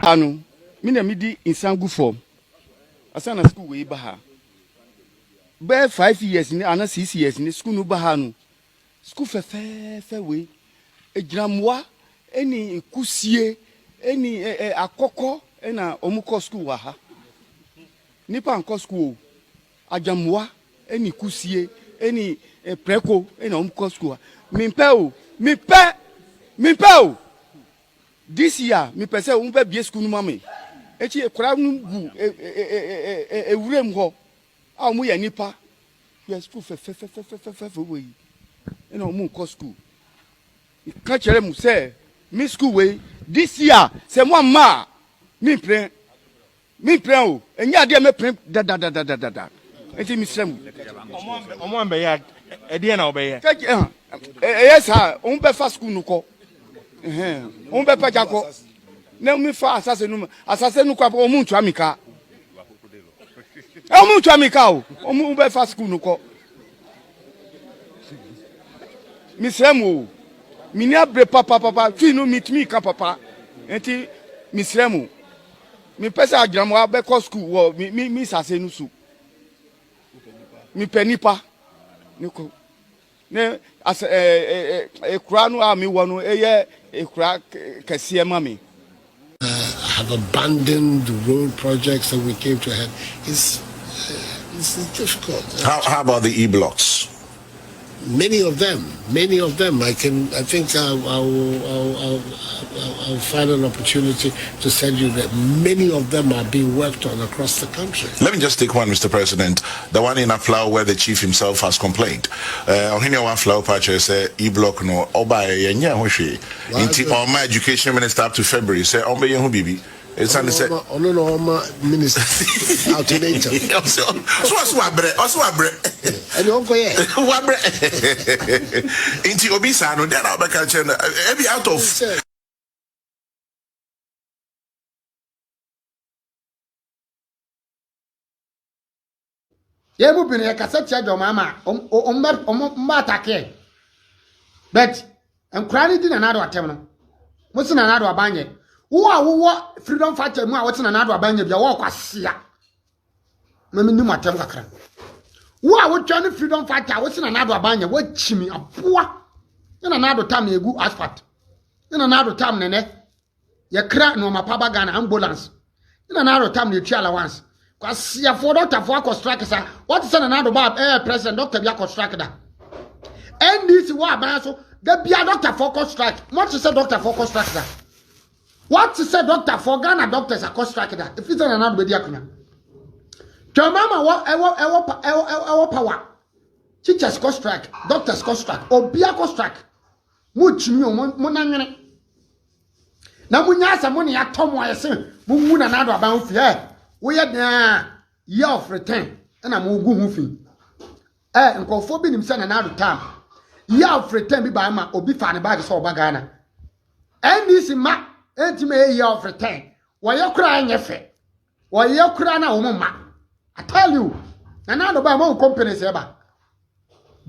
Anu, mina midi insangu form. Asana school we baha. Be 5 years ni ana 6 years ni school no baha no. School fe we. Ejramwa eni kusie eni akoko ena omuko school wa ha. Nipa anko school. Ajamwa eni kusie eni preko ena omuko school. Mimpe o. This year, me pese umpe bie school mama. Echi ekura nu gu ewurem ho. A mu ya nipa. Yes school fe we. Ena mu ko school. Ka chere mu say me school we this year say mo ma me pray o. Enya de me pray da. Enti mi srem. Omo ambe ya e de na obeye. Yes ha, umpe fa school nu ko. On be pas jako na mi fa asase nu kwa o muntu amika o mu be fa school nu ko mi sremu mi ni abre papa fi no meet me ka papa enti mi sremu mi pesa agramu abe ko school wo mi sase nu su mi penipa niko ne as ekura no a mi wo no eye ekura kese mami. Have abandoned the road projects that we came to head. It's difficult. How about the e-blocks? Many of them. I think I'll find an opportunity to send you that many of them are being worked on across the country. Let me just take one, Mr. President. The one in Aflao where the chief himself has complained. Aflao patch say e-block no oba yenya hoshi. Inti my education minister up to February say ombe yehu bibi. It's an say minister alternator. Also abre. And you go here. Wabre. Inti obisa no then I'll be out of Yebu bini kasetia do mama atake but enkrani di na nado atem no musi na nado abanye wo freedom fighter mu a wote na nado abanye bia wo kwasea mami nim atem kakra wo a wotwa ne freedom fighter wote na nado abanye wo chimi aboa na nado tam na egu asphalt na nado tam ne ye kra no mapaba Ghana ambulance na nado tam na etu allowance kwasea for doctor for construct sa what is na nado ba president doctor bia construct da NDC wa aban so the bia doctor for construct what is doctor for construct da what is doctor for Ghana doctors are construct da if it's na nado be dia kuna Mama ewo power. Teachers construct, doctors construct, obia construct. Muchimi mo nanyene. Na munyasa mo ne atom ayese, mu na nado aban fi wo ye dan year of return na mo gu hu fi. Nkofo bi nim se na nado tam. Year of return bi ba ma obi fa ne bag so oba Ghana. NDC ma entime year of return. Wo ye kura anyefe. Wo ye kura na wo ma. I tell you, and now the buy more companies ever.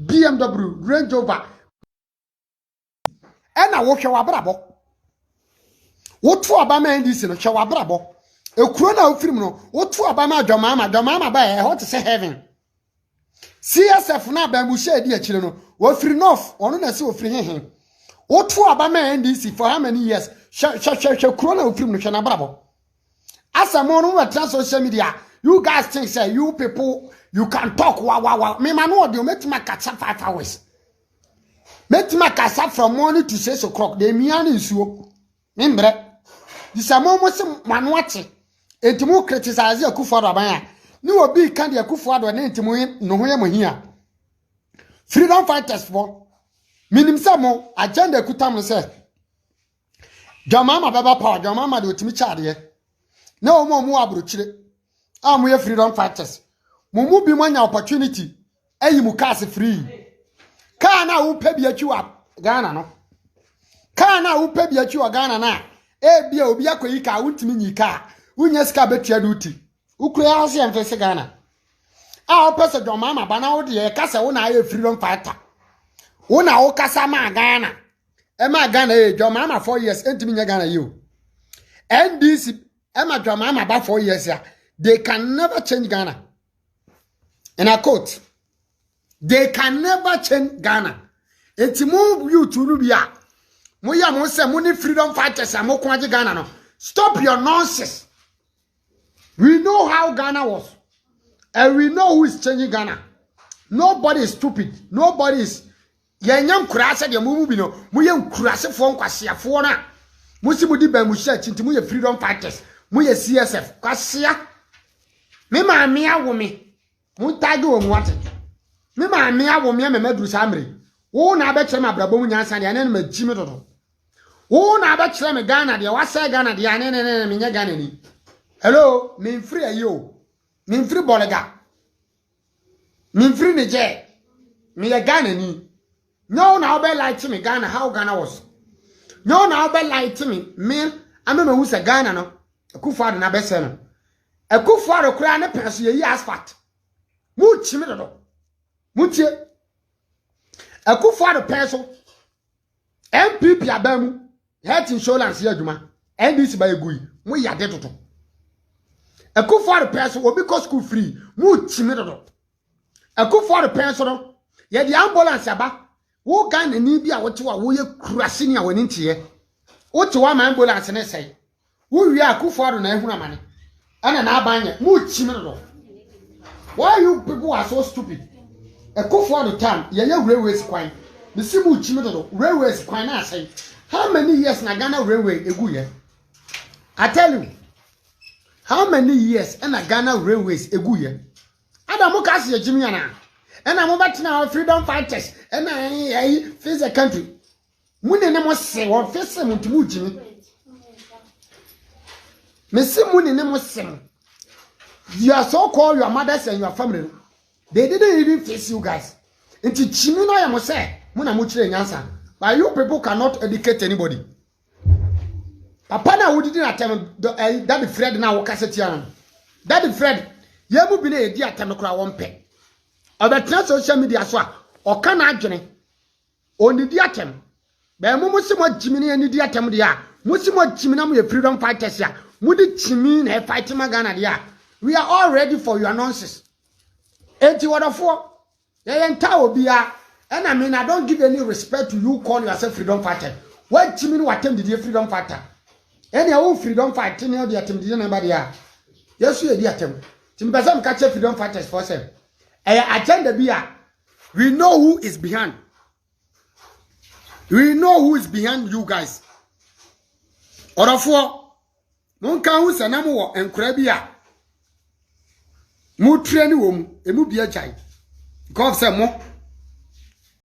BMW, Range Rover, and I walk your brabo. What for Obama and this in a shower brabo? A crone film no, what for Obama, Domama by a hot to say heaven. CSF now by Mushe, dear children, what free enough, or not so free him. What for Obama and this for how many years? Shall crone film no shana brabo. As a mono at social media. You guys think say you people you can talk wow. Me man what you make me catch up 5 hours. Make me catch up from morning to 6 o'clock. They me an issue. Remember, this a moment man watch it. Entimu criticize Akufo Addo abanya. Ni obi kan de Akufo Addo na entimu no ho yam hia. Freedom fighters for minim say mo agenda kutam say. Jamama baba power, jamama de otimi chade. Na omo mu abrochire. We freedom fighters. Mumu bi mwanya opportunity. Eyi mu cars free. Car na wo pɛ bi atwa Ghana no. Car na wo pɛ bi atwa Ghana na. Bia obi akoyi ka wuntimi nyi ka. Wunya sika betua duty. Ukura ase emfese Ghana. A wo pese do mama ba na wo de kasa wo na aye freedom fighter. Wo na wo kasa ma Ghana. Ma Ghana do mama 4 years entimi nya Ghana yo. NDC Emma drama I'm about 4 years here. They can never change Ghana. And I quote, they can never change Ghana. It's move you to Rubia. Moya Mose money freedom fighters and Mokwaji Ghana. No. Stop your nonsense. We know how Ghana was. And we know who is changing Ghana. Nobody is stupid. Nobody is. Yanyam kurasa de mumu bino. Muye kurasa fon kwasia fona. Musi mudi be musha chinti muye freedom fighters. Muye CSF. Kwasia. Me ma mia wo me. Mu tagi wo mwate. Me ma mia wo me medu samri. Wo na be chema brabo mu nyansa de ane me jimi dodo. Wo na be chema Ghana de wasa Ghana de ane ne me nya Ghana ni. Hello, me free ayo. Me free bolega. Me free Niger. Me ya Ghana ni. No, now be like to me Ghana how Ghana was. No, now be like to me. Me, I remember who's a Ghana no. Akufo Addo na be say no. Akufo Addo kura ne penso ye asphalt. Mu chimi do. Mu tie. Akufo Addo penso. MPP abamu. Health insurance ye adwuma. NDC ba egui. Mu ya de toto. Akufo Addo penso obi ko school free. Mu chimi do. Akufo Addo penso no. Ye di ambulance aba. Wo Ghana ni bia wo tewa wo ye kurase ni a woni ntiye wo tewa ma ambulance ne sei wo wi Akufo Addo na ehunu amane ana na abanye mu chimi no. Why you people are so stupid? Akufo Addo time ye railways kwan me si mu chimi no railways kwan na sei how many years na Ghana railway egu ye? I tell you how many years na Ghana railways egu ye? Adamu kasi ye jimi yana. And I'm about now freedom fighters. And I face the country. Mune ne mo se wo face mo ntumu jimi. Me se mune ne mo se. You are so called your mothers and your family. They didn't even face you guys. Inti chimi no ya mo se. Muna mo chire nyansa. But you people cannot educate anybody. Papa na wo didn't attempt that Fred na wo cassette yan. That Fred, ye mu bi na edi attempt kura wo mpe. Obetra social media so a oka na adwene onidi atem ba mu musimo jimini anidi atem dia musimo jimina mu ye freedom fighters ya mudi chimi na fight magana dia we are all ready for your nonsense enti wodofo ye enta obia and I mean I don't give any respect to you call yourself freedom fighter what chimi no atem di freedom fighter any own freedom fighter no di atem di na ba dia yesu ye di atem timbazam ka che freedom fighters for self agenda bia we know who is behind. We know who is behind you guys. Orofo mon kan hu sanam wo enkura bia mu treni wo mu emu bia jai god say mo